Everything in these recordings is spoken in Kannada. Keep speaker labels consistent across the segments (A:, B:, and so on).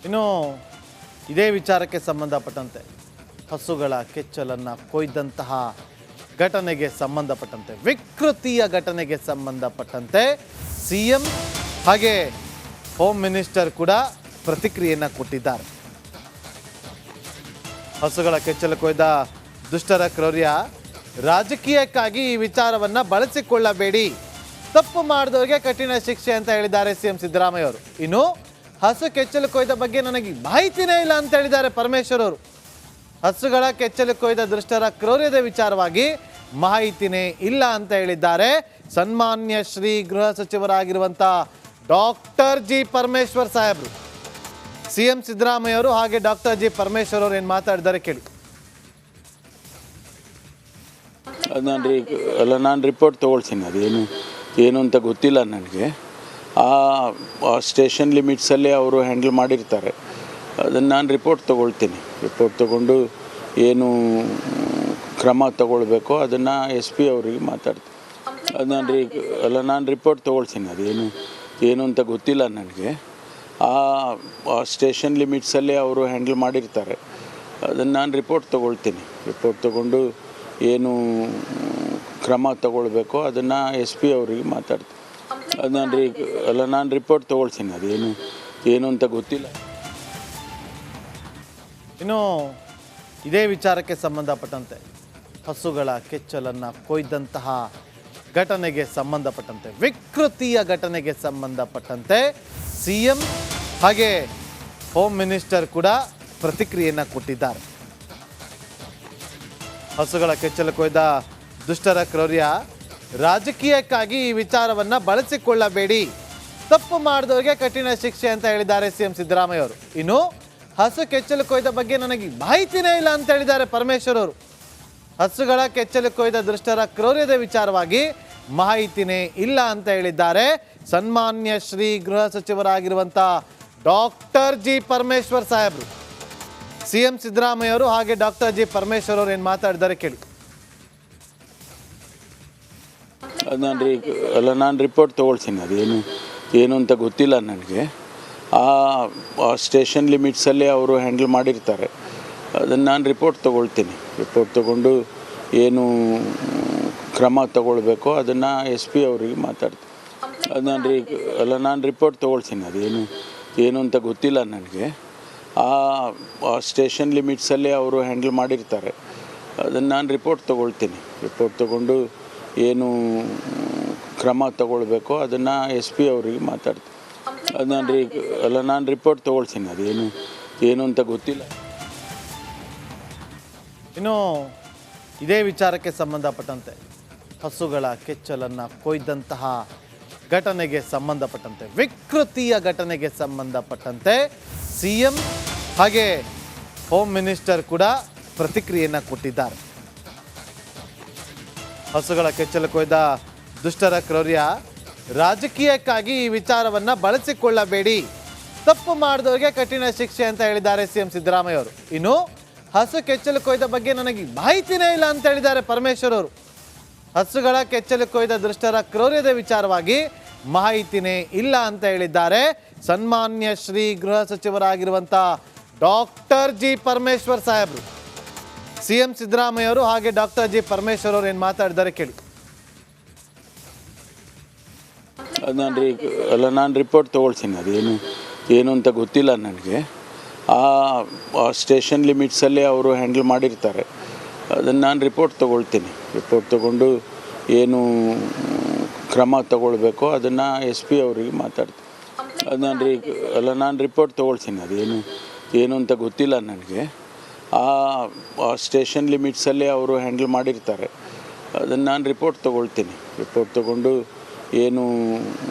A: ಇನ್ನು ಇದೇ ವಿಚಾರಕ್ಕೆ ಸಂಬಂಧಪಟ್ಟಂತೆ ಹಸುಗಳ ಕೆಚ್ಚಲನ್ನು ಕೊಯ್ದಂತಹ ಘಟನೆಗೆ ಸಂಬಂಧಪಟ್ಟಂತೆ ವಿಕೃತಿಯ ಘಟನೆಗೆ ಸಂಬಂಧಪಟ್ಟಂತೆ ಸಿಎಂ ಹಾಗೆ ಹೋಮ್ ಮಿನಿಸ್ಟರ್ ಕೂಡ ಪ್ರತಿಕ್ರಿಯೆಯನ್ನು ಕೊಟ್ಟಿದ್ದಾರೆ. ಹಸುಗಳ ಕೆಚ್ಚಲು ಕೊಯ್ದ ದುಷ್ಟರ ಕ್ರೌರ್ಯ ರಾಜಕೀಯಕ್ಕಾಗಿ ಈ ವಿಚಾರವನ್ನು ಬಳಸಿಕೊಳ್ಳಬೇಡಿ, ತಪ್ಪು ಮಾಡಿದವರಿಗೆ ಕಠಿಣ ಶಿಕ್ಷೆ ಅಂತ ಹೇಳಿದ್ದಾರೆ ಸಿಎಂ ಸಿದ್ದರಾಮಯ್ಯ ಅವರು. ಇನ್ನು ಹಸು ಕೆಚ್ಚಲು ಕೊಯ್ದ ಬಗ್ಗೆ ನನಗೆ ಮಾಹಿತಿನೇ ಇಲ್ಲ ಅಂತ ಹೇಳಿದ್ದಾರೆ ಪರಮೇಶ್ವರ್ ಅವರು. ಹಸುಗಳ ಕೆಚ್ಚಲು ಕೊಯ್ದ ದುಷ್ಟರ ಕ್ರೌರ್ಯದ ವಿಚಾರವಾಗಿ ಮಾಹಿತಿನೇ ಇಲ್ಲ ಅಂತ ಹೇಳಿದ್ದಾರೆ ಸನ್ಮಾನ್ಯ ಶ್ರೀ ಗೃಹ ಸಚಿವರಾಗಿರುವಂಥ ಡಾಕ್ಟರ್ ಜಿ ಪರಮೇಶ್ವರ್ ಸಾಹೇಬರು. ಸಿಎಂ ಸಿದ್ದರಾಮಯ್ಯ ಅವರು ಹಾಗೆ ಡಾಕ್ಟರ್ ಜಿ ಪರಮೇಶ್ವರ್ ಅವರು ಏನು ಮಾತಾಡಿದ್ದಾರೆ ಕೇಳಿ.
B: ನಾನು ರಿಪೋರ್ಟ್ ತೊಗೊಳ್ತೀನಿ, ಏನು ಅಂತ ಗೊತ್ತಿಲ್ಲ ನನಗೆ. ಆ ಸ್ಟೇಷನ್ ಲಿಮಿಟ್ಸಲ್ಲೇ ಅವರು ಹ್ಯಾಂಡಲ್ ಮಾಡಿರ್ತಾರೆ. ಅದನ್ನು ನಾನು ರಿಪೋರ್ಟ್ ತೊಗೊಳ್ತೀನಿ. ರಿಪೋರ್ಟ್ ತೊಗೊಂಡು ಏನು ಕ್ರಮ ತಗೊಳ್ಬೇಕೋ ಅದನ್ನು SP ಅವರಿಗೆ ಮಾತಾಡ್ತೀನಿ. ನಾನು ರಿಪೋರ್ಟ್ ತೊಗೊಳ್ತೀನಿ, ಏನು ಅಂತ ಗೊತ್ತಿಲ್ಲ ನನಗೆ. ಆ ಸ್ಟೇಷನ್ ಲಿಮಿಟ್ಸಲ್ಲೇ ಅವರು ಹ್ಯಾಂಡಲ್ ಮಾಡಿರ್ತಾರೆ. ಅದನ್ನು ನಾನು ರಿಪೋರ್ಟ್ ತೊಗೊಳ್ತೀನಿ. ರಿಪೋರ್ಟ್ ತೊಗೊಂಡು ಏನು ಕ್ರಮ ತಗೊಳ್ಬೇಕೋ ಅದನ್ನು SP ಅವರಿಗೆ ಮಾತಾಡ್ತೀನಿ. ನಾನು ರಿಪೋರ್ಟ್ ತೊಗೊಳ್ತೀನಿ, ಏನು ಅಂತ ಗೊತ್ತಿಲ್ಲ.
A: ಇನ್ನು ಇದೇ ವಿಚಾರಕ್ಕೆ ಸಂಬಂಧಪಟ್ಟಂತೆ ಹಸುಗಳ ಕೆಚ್ಚಲನ್ನು ಕೊಯ್ದಂತಹ ಘಟನೆಗೆ ಸಂಬಂಧಪಟ್ಟಂತೆ ವಿಕೃತಿಯ ಘಟನೆಗೆ ಸಂಬಂಧಪಟ್ಟಂತೆ ಸಿಎಂ ಹಾಗೆ ಹೋಮ್ ಮಿನಿಸ್ಟರ್ ಕೂಡ ಪ್ರತಿಕ್ರಿಯೆಯನ್ನು ಕೊಟ್ಟಿದ್ದಾರೆ. ಹಸುಗಳ ಕೆಚ್ಚಲು ಕೊಯ್ದ ದುಷ್ಟರ ಕ್ರೌರ್ಯ ರಾಜಕೀಯಕ್ಕಾಗಿ ಈ ವಿಚಾರವನ್ನು ಬಳಸಿಕೊಳ್ಳಬೇಡಿ, ತಪ್ಪು ಮಾಡಿದವರಿಗೆ ಕಠಿಣ ಶಿಕ್ಷೆ ಅಂತ ಹೇಳಿದ್ದಾರೆ ಸಿಎಂ ಸಿದ್ದರಾಮಯ್ಯ ಅವರು. ಇನ್ನು ಹಸು ಕೆಚ್ಚಲು ಕೊಯ್ದ ಬಗ್ಗೆ ನನಗೆ ಮಾಹಿತಿನೇ ಇಲ್ಲ ಅಂತ ಹೇಳಿದ್ದಾರೆ ಪರಮೇಶ್ವರ್ ಅವರು. ಹಸುಗಳ ಕೆಚ್ಚಲು ಕೊಯ್ದ ದುಷ್ಟರ ಕ್ರೌರ್ಯದ ವಿಚಾರವಾಗಿ ಮಾಹಿತಿನೇ ಇಲ್ಲ ಅಂತ ಹೇಳಿದ್ದಾರೆ ಸನ್ಮಾನ್ಯ ಶ್ರೀ ಗೃಹ ಸಚಿವರಾಗಿರುವಂಥ ಡಾಕ್ಟರ್ ಜಿ ಪರಮೇಶ್ವರ್ ಸಾಹೇಬರು. ಸಿಎಂ ಸಿದ್ದರಾಮಯ್ಯ ಅವರು ಹಾಗೆ ಡಾಕ್ಟರ್ ಜಿ ಪರಮೇಶ್ವರ್ ಅವರು ಏನು ಮಾತಾಡಿದ್ದಾರೆ ಕೇಳಿ.
B: ನಾನು ರಿಪೋರ್ಟ್ ತೊಗೊಳ್ತೀನಿ, ಏನು ಅಂತ ಗೊತ್ತಿಲ್ಲ ನನಗೆ. ಆ ಸ್ಟೇಷನ್ ಲಿಮಿಟ್ಸಲ್ಲೇ ಅವರು ಹ್ಯಾಂಡಲ್ ಮಾಡಿರ್ತಾರೆ. ಅದನ್ನು ನಾನು ರಿಪೋರ್ಟ್ ತೊಗೊಳ್ತೀನಿ. ರಿಪೋರ್ಟ್ ತೊಗೊಂಡು ಏನು ಕ್ರಮ ತಗೊಳ್ಬೇಕೋ ಅದನ್ನು SP ಅವರಿಗೆ ಮಾತಾಡ್ತೀನಿ. ನಾನು ರಿಪೋರ್ಟ್ ತೊಗೊಳ್ತೀನಿ, ಏನು ಅಂತ ಗೊತ್ತಿಲ್ಲ ನನಗೆ. ಆ ಸ್ಟೇಷನ್ ಲಿಮಿಟ್ಸಲ್ಲೇ ಅವರು ಹ್ಯಾಂಡಲ್ ಮಾಡಿರ್ತಾರೆ. ಅದನ್ನು ನಾನು ರಿಪೋರ್ಟ್ ತೊಗೊಳ್ತೀನಿ. ರಿಪೋರ್ಟ್ ತೊಗೊಂಡು ಏನು ಕ್ರಮ ತಗೊಳ್ಬೇಕೋ ಅದನ್ನು SP ಅವರಿಗೆ ಮಾತಾಡ್ತೀನಿ. ನಾನು ರಿಪೋರ್ಟ್ ತೊಗೊಳ್ತೀನಿ, ಏನು ಅಂತ ಗೊತ್ತಿಲ್ಲ.
A: ಇನ್ನು ಇದೇ ವಿಚಾರಕ್ಕೆ ಸಂಬಂಧಪಟ್ಟಂತೆ ಹಸುಗಳ ಕೆಚ್ಚಲನ್ನು ಕೊಯ್ದಂತಹ ಘಟನೆಗೆ ಸಂಬಂಧಪಟ್ಟಂತೆ ವಿಕೃತಿಯ ಘಟನೆಗೆ ಸಂಬಂಧಪಟ್ಟಂತೆ ಸಿಎಂ ಹಾಗೆ ಹೋಮ್ ಮಿನಿಸ್ಟರ್ ಕೂಡ ಪ್ರತಿಕ್ರಿಯೆಯನ್ನು ಕೊಟ್ಟಿದ್ದಾರೆ. ಹಸುಗಳ ಕೆಚ್ಚಲು ಕೊಯ್ದ ದುಷ್ಟರ ಕ್ರೌರ್ಯ ರಾಜಕೀಯಕ್ಕಾಗಿ ಈ ವಿಚಾರವನ್ನು ಬಳಸಿಕೊಳ್ಳಬೇಡಿ, ತಪ್ಪು ಮಾಡಿದವರಿಗೆ ಕಠಿಣ ಶಿಕ್ಷೆ ಅಂತ ಹೇಳಿದ್ದಾರೆ ಸಿಎಂ ಸಿದ್ದರಾಮಯ್ಯ ಅವರು. ಇನ್ನು ಹಸು ಕೆಚ್ಚಲು ಕೊಯ್ದ ಬಗ್ಗೆ ನನಗೆ ಮಾಹಿತಿನೇ ಇಲ್ಲ ಅಂತ ಹೇಳಿದ್ದಾರೆ ಪರಮೇಶ್ವರ್ ಅವರು. ಹಸುಗಳ ಕೆಚ್ಚಲು ಕೊಯ್ದ ದುಷ್ಟರ ಕ್ರೌರ್ಯದ ವಿಚಾರವಾಗಿ ಮಾಹಿತಿನೇ ಇಲ್ಲ ಅಂತ ಹೇಳಿದ್ದಾರೆ ಸನ್ಮಾನ್ಯ ಶ್ರೀ ಗೃಹ ಸಚಿವರಾಗಿರುವಂಥ ಡಾಕ್ಟರ್ ಜಿ ಪರಮೇಶ್ವರ್ ಸಾಹೇಬರು. ಸಿಎಂ ಸಿದ್ದರಾಮಯ್ಯ ಅವರು ಹಾಗೆ ಡಾಕ್ಟರ್ ಜಿ ಪರಮೇಶ್ವರ್ ಅವರು ಏನು ಮಾತಾಡಿದ್ದಾರೆ ಕೇಳಿ.
B: ನಾನು ರಿಪೋರ್ಟ್ ತೊಗೊಳ್ತೀನಿ, ಏನು ಅಂತ ಗೊತ್ತಿಲ್ಲ ನನಗೆ. ಆ ಸ್ಟೇಷನ್ ಲಿಮಿಟ್ಸಲ್ಲೇ ಅವರು ಹ್ಯಾಂಡಲ್ ಮಾಡಿರ್ತಾರೆ. ಅದನ್ನು ನಾನು ರಿಪೋರ್ಟ್ ತೊಗೊಳ್ತೀನಿ. ರಿಪೋರ್ಟ್ ತೊಗೊಂಡು ಏನು ಕ್ರಮ ತಗೊಳ್ಬೇಕೋ ಅದನ್ನು SP ಅವರಿಗೆ ಮಾತಾಡ್ತೀನಿ. ನಾನು ರಿಪೋರ್ಟ್ ತೊಗೊಳ್ತೀನಿ, ಏನು ಅಂತ ಗೊತ್ತಿಲ್ಲ ನನಗೆ. ಆ ಸ್ಟೇಷನ್ ಲಿಮಿಟ್ಸಲ್ಲೇ ಅವರು ಹ್ಯಾಂಡಲ್ ಮಾಡಿರ್ತಾರೆ. ಅದನ್ನು ನಾನು ರಿಪೋರ್ಟ್ ತೊಗೊಳ್ತೀನಿ. ರಿಪೋರ್ಟ್ ತೊಗೊಂಡು ಏನು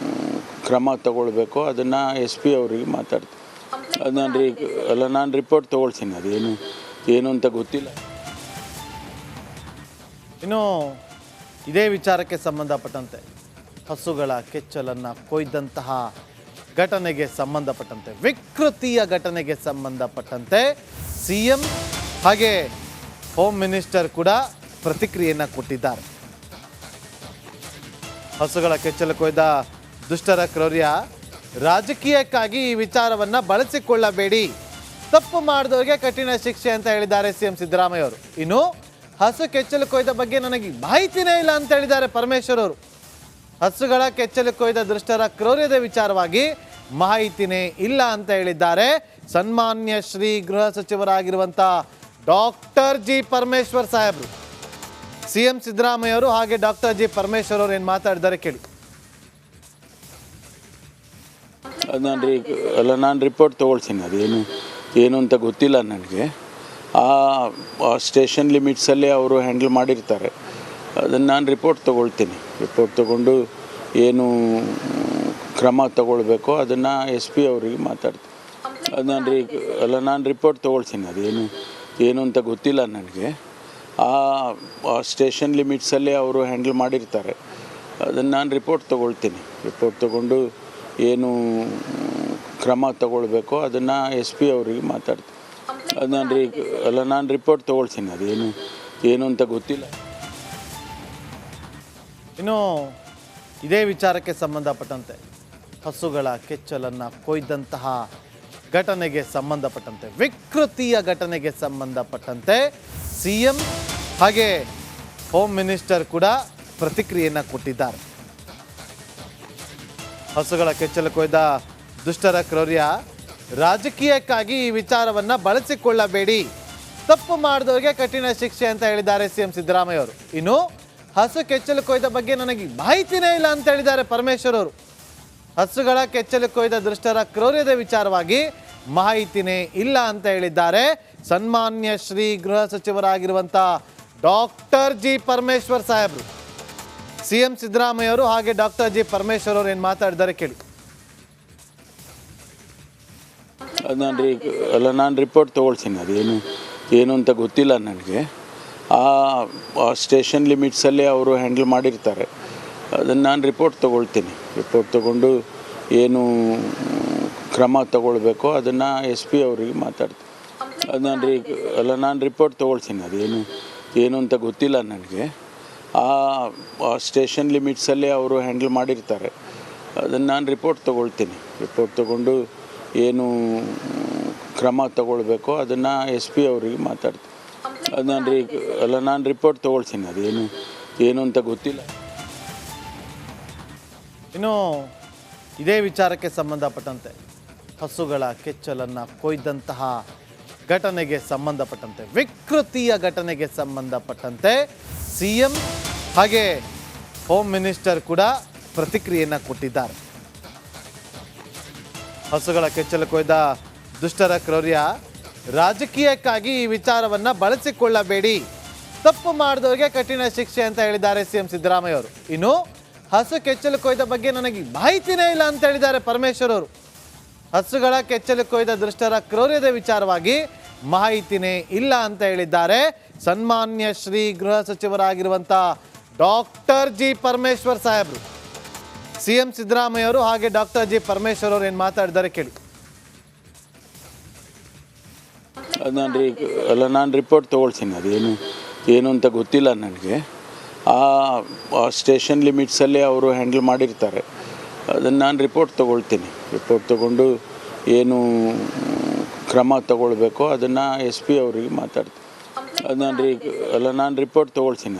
B: ಕ್ರಮ ತಗೊಳ್ಬೇಕೋ ಅದನ್ನು SP ಅವರಿಗೆ ಮಾತಾಡ್ತೀನಿ. ನಾನು ರಿಪೋರ್ಟ್ ತೊಗೊಳ್ತೀನಿ, ಏನು ಅಂತ ಗೊತ್ತಿಲ್ಲ.
A: ಇನ್ನು ಇದೇ ವಿಚಾರಕ್ಕೆ ಸಂಬಂಧಪಟ್ಟಂತೆ ಹಸುಗಳ ಕೆಚ್ಚಲನ್ನು ಕೊಯ್ದಂತಹ ಘಟನೆಗೆ ಸಂಬಂಧಪಟ್ಟಂತೆ ವಿಕೃತಿಯ ಘಟನೆಗೆ ಸಂಬಂಧಪಟ್ಟಂತೆ ಸಿಎಂ ಹಾಗೆ ಹೋಮ್ ಮಿನಿಸ್ಟರ್ ಕೂಡ ಪ್ರತಿಕ್ರಿಯೆಯನ್ನು ಕೊಟ್ಟಿದ್ದಾರೆ. ಹಸುಗಳ ಕೆಚ್ಚಲು ಕೊಯ್ದ ದುಷ್ಟರ ಕ್ರೌರ್ಯ ರಾಜಕೀಯಕ್ಕಾಗಿ ಈ ವಿಚಾರವನ್ನ ಬಳಸಿಕೊಳ್ಳಬೇಡಿ, ತಪ್ಪು ಮಾಡಿದವರಿಗೆ ಕಠಿಣ ಶಿಕ್ಷೆ ಅಂತ ಹೇಳಿದ್ದಾರೆ ಸಿಎಂ ಸಿದ್ದರಾಮಯ್ಯ ಅವರು. ಇನ್ನು ಹಸು ಕೆಚ್ಚಲು ಕೊಯ್ದ ಬಗ್ಗೆ ನನಗೆ ಮಾಹಿತಿನೇ ಇಲ್ಲ ಅಂತ ಹೇಳಿದ್ದಾರೆ ಪರಮೇಶ್ವರ್ ಅವರು. ಹಸುಗಳ ಕೆಚ್ಚಲು ಕೊಯ್ದ ದುಷ್ಟರ ಕ್ರೌರ್ಯದ ವಿಚಾರವಾಗಿ ಮಾಹಿತಿನೇ ಇಲ್ಲ ಅಂತ ಹೇಳಿದ್ದಾರೆ ಸನ್ಮಾನ್ಯ ಶ್ರೀ ಗೃಹ ಸಚಿವರಾಗಿರುವಂಥ ಡಾಕ್ಟರ್ ಜಿ ಪರಮೇಶ್ವರ್ ಸಾಹೇಬರು. ಸಿಎಂ ಸಿದ್ದರಾಮಯ್ಯ ಅವರು ಹಾಗೆ ಡಾಕ್ಟರ್ ಜಿ ಪರಮೇಶ್ವರ್ ಅವರು ಏನು ಮಾತಾಡಿದ್ದಾರೆ ಕೇಳಿ.
B: ನಾನು ರಿಪೋರ್ಟ್ ತೊಗೊಳ್ತೀನಿ. ಏನು ಅಂತ ಗೊತ್ತಿಲ್ಲ ನನಗೆ. ಆ ಸ್ಟೇಷನ್ ಲಿಮಿಟ್ಸಲ್ಲೇ ಅವರು ಹ್ಯಾಂಡಲ್ ಮಾಡಿರ್ತಾರೆ. ಅದನ್ನು ನಾನು ರಿಪೋರ್ಟ್ ತೊಗೊಳ್ತೀನಿ. ರಿಪೋರ್ಟ್ ತೊಗೊಂಡು ಏನು ಕ್ರಮ ತಗೊಳ್ಬೇಕೋ ಅದನ್ನು SP ಅವರಿಗೆ ಮಾತಾಡ್ತೀನಿ. ನಾನು ರಿಪೋರ್ಟ್ ತೊಗೊಳ್ತೀನಿ. ಏನು ಅಂತ ಗೊತ್ತಿಲ್ಲ ನನಗೆ. ಆ ಸ್ಟೇಷನ್ ಲಿಮಿಟ್ಸಲ್ಲೇ ಅವರು ಹ್ಯಾಂಡಲ್ ಮಾಡಿರ್ತಾರೆ. ಅದನ್ನು ನಾನು ರಿಪೋರ್ಟ್ ತೊಗೊಳ್ತೀನಿ. ರಿಪೋರ್ಟ್ ತೊಗೊಂಡು ಏನು ಕ್ರಮ ತಗೊಳ್ಬೇಕೋ ಅದನ್ನು SP ಅವರಿಗೆ ಮಾತಾಡ್ತೀನಿ. ನಾನು ರಿಪೋರ್ಟ್ ತೊಗೊಳ್ತೀನಿ. ಏನು ಅಂತ ಗೊತ್ತಿಲ್ಲ.
A: ಇನ್ನು ಇದೇ ವಿಚಾರಕ್ಕೆ ಸಂಬಂಧಪಟ್ಟಂತೆ ಹಸುಗಳ ಕೆಚ್ಚಲನ್ನು ಕೊಯ್ದಂತಹ ಘಟನೆಗೆ ಸಂಬಂಧಪಟ್ಟಂತೆ, ವಿಕೃತಿಯ ಘಟನೆಗೆ ಸಂಬಂಧಪಟ್ಟಂತೆ ಸಿಎಂ ಹಾಗೆ ಹೋಮ್ ಮಿನಿಸ್ಟರ್ ಕೂಡ ಪ್ರತಿಕ್ರಿಯೆಯನ್ನು ಕೊಟ್ಟಿದ್ದಾರೆ. ಹಸುಗಳ ಕೆಚ್ಚಲು ಕೊಯ್ದ ದುಷ್ಟರ ಕ್ರೌರ್ಯ ರಾಜಕೀಯಕ್ಕಾಗಿ ಈ ವಿಚಾರವನ್ನ ಬಳಸಿಕೊಳ್ಳಬೇಡಿ, ತಪ್ಪು ಮಾಡಿದವರಿಗೆ ಕಠಿಣ ಶಿಕ್ಷೆ ಅಂತ ಹೇಳಿದ್ದಾರೆ ಸಿಎಂ ಸಿದ್ದರಾಮಯ್ಯ ಅವರು. ಇನ್ನು ಹಸು ಕೆಚ್ಚಲು ಕೊಯ್ದ ಬಗ್ಗೆ ನನಗೆ ಮಾಹಿತಿನೇ ಇಲ್ಲ ಅಂತ ಹೇಳಿದ್ದಾರೆ ಪರಮೇಶ್ವರ್ ಅವರು. ಹಸುಗಳ ಕೆಚ್ಚಲು ಕೊಯ್ದ ದುಷ್ಟರ ಕ್ರೌರ್ಯದ ವಿಚಾರವಾಗಿ ಮಾಹಿತಿನೇ ಇಲ್ಲ ಅಂತ ಹೇಳಿದ್ದಾರೆ ಸನ್ಮಾನ್ಯ ಶ್ರೀ ಗೃಹ ಸಚಿವರಾಗಿರುವಂಥ ಡಾಕ್ಟರ್ ಜಿ ಪರಮೇಶ್ವರ್ ಸಾಹೇಬರು. ಸಿಎಂ ಸಿದ್ದರಾಮಯ್ಯ ಅವರು ಹಾಗೆ ಡಾಕ್ಟರ್ ಜಿ ಪರಮೇಶ್ವರ್ ಅವರು ಏನು ಮಾತಾಡಿದ್ದಾರೆ ಕೇಳಿ.
B: ನಾನು ರಿಪೋರ್ಟ್ ತೊಗೊಳ್ತೀನಿ. ಏನು ಅಂತ ಗೊತ್ತಿಲ್ಲ ನನಗೆ. ಆ ಸ್ಟೇಷನ್ ಲಿಮಿಟ್ಸಲ್ಲೇ ಅವರು ಹ್ಯಾಂಡಲ್ ಮಾಡಿರ್ತಾರೆ. ಅದನ್ನು ನಾನು ರಿಪೋರ್ಟ್ ತೊಗೊಳ್ತೀನಿ. ರಿಪೋರ್ಟ್ ತೊಗೊಂಡು ಏನು ಕ್ರಮ ತಗೊಳ್ಬೇಕೋ ಅದನ್ನು SP ಅವರಿಗೆ ಮಾತಾಡ್ತೀನಿ. ನಾನು ರಿಪೋರ್ಟ್ ತೊಗೊಳ್ತೀನಿ. ಏನು ಅಂತ ಗೊತ್ತಿಲ್ಲ ನನಗೆ. ಆ ಸ್ಟೇಷನ್ ಲಿಮಿಟ್ಸಲ್ಲೇ ಅವರು ಹ್ಯಾಂಡಲ್ ಮಾಡಿರ್ತಾರೆ. ಅದನ್ನು ನಾನು ರಿಪೋರ್ಟ್ ತೊಗೊಳ್ತೀನಿ. ರಿಪೋರ್ಟ್ ತೊಗೊಂಡು ಏನು ಕ್ರಮ ತಗೊಳ್ಬೇಕೋ ಅದನ್ನು SP ಅವರಿಗೆ ಮಾತಾಡ್ತೀನಿ. ನಾನು ರಿಪೋರ್ಟ್ ತೊಗೊಳ್ತೀನಿ. ಏನು ಅಂತ ಗೊತ್ತಿಲ್ಲ.
A: ಇನ್ನು ಇದೇ ವಿಚಾರಕ್ಕೆ ಸಂಬಂಧಪಟ್ಟಂತೆ ಹಸುಗಳ ಕೆಚ್ಚಲನ್ನು ಕೊಯ್ದಂತಹ ಘಟನೆಗೆ ಸಂಬಂಧಪಟ್ಟಂತೆ, ವಿಕೃತಿಯ ಘಟನೆಗೆ ಸಂಬಂಧಪಟ್ಟಂತೆ ಸಿಎಂ ಹಾಗೆ ಹೋಮ್ ಮಿನಿಸ್ಟರ್ ಕೂಡ ಪ್ರತಿಕ್ರಿಯೆಯನ್ನು ಕೊಟ್ಟಿದ್ದಾರೆ. ಹಸುಗಳ ಕೆಚ್ಚಲು ಕೊಯ್ದ ದುಷ್ಟರ ಕ್ರೌರ್ಯ ರಾಜಕೀಯಕ್ಕಾಗಿ ಈ ವಿಚಾರವನ್ನ ಬಳಸಿಕೊಳ್ಳಬೇಡಿ, ತಪ್ಪು ಮಾಡಿದವರಿಗೆ ಕಠಿಣ ಶಿಕ್ಷೆ ಅಂತ ಹೇಳಿದ್ದಾರೆ ಸಿಎಂ ಸಿದ್ದರಾಮಯ್ಯ ಅವರು. ಇನ್ನು ಹಸು ಕೆಚ್ಚಲು ಕೊಯ್ದ ಬಗ್ಗೆ ನನಗೆ ಮಾಹಿತಿನೇ ಇಲ್ಲ ಅಂತ ಹೇಳಿದ್ದಾರೆ ಪರಮೇಶ್ವರ್ ಅವರು. ಹಸುಗಳ ಕೆಚ್ಚಲು ಕೊಯ್ದ ದುಷ್ಟರ ಕ್ರೌರ್ಯದ ವಿಚಾರವಾಗಿ ಮಾಹಿತಿನೇ ಇಲ್ಲ ಅಂತ ಹೇಳಿದ್ದಾರೆ ಸನ್ಮಾನ್ಯ ಶ್ರೀ ಗೃಹ ಸಚಿವರಾಗಿರುವಂಥ ಡಾಕ್ಟರ್ ಜಿ ಪರಮೇಶ್ವರ್ ಸಾಹೇಬರು. ಸಿಎಂ ಸಿದ್ದರಾಮಯ್ಯ ಅವರು ಹಾಗೆ ಡಾಕ್ಟರ್ ಜಿ ಪರಮೇಶ್ವರ್ ಅವರು ಏನು ಮಾತಾಡಿದ್ದಾರೆ ಕೇಳಿ.
B: ನಾನು ರಿಪೋರ್ಟ್ ತೊಗೊಳ್ತೀನಿ. ಏನು ಅಂತ ಗೊತ್ತಿಲ್ಲ ನನಗೆ. ಆ ಸ್ಟೇಷನ್ ಲಿಮಿಟ್ಸಲ್ಲೇ ಅವರು ಹ್ಯಾಂಡಲ್ ಮಾಡಿರ್ತಾರೆ. ಅದನ್ನು ನಾನು ರಿಪೋರ್ಟ್ ತೊಗೊಳ್ತೀನಿ. ರಿಪೋರ್ಟ್ ತೊಗೊಂಡು ಏನು ಕ್ರಮ ತಗೊಳ್ಬೇಕೋ ಅದನ್ನು SP ಅವರಿಗೆ ಮಾತಾಡ್ತೀನಿ. ನಾನು ರಿಪೋರ್ಟ್ ತೊಗೊಳ್ತೀನಿ.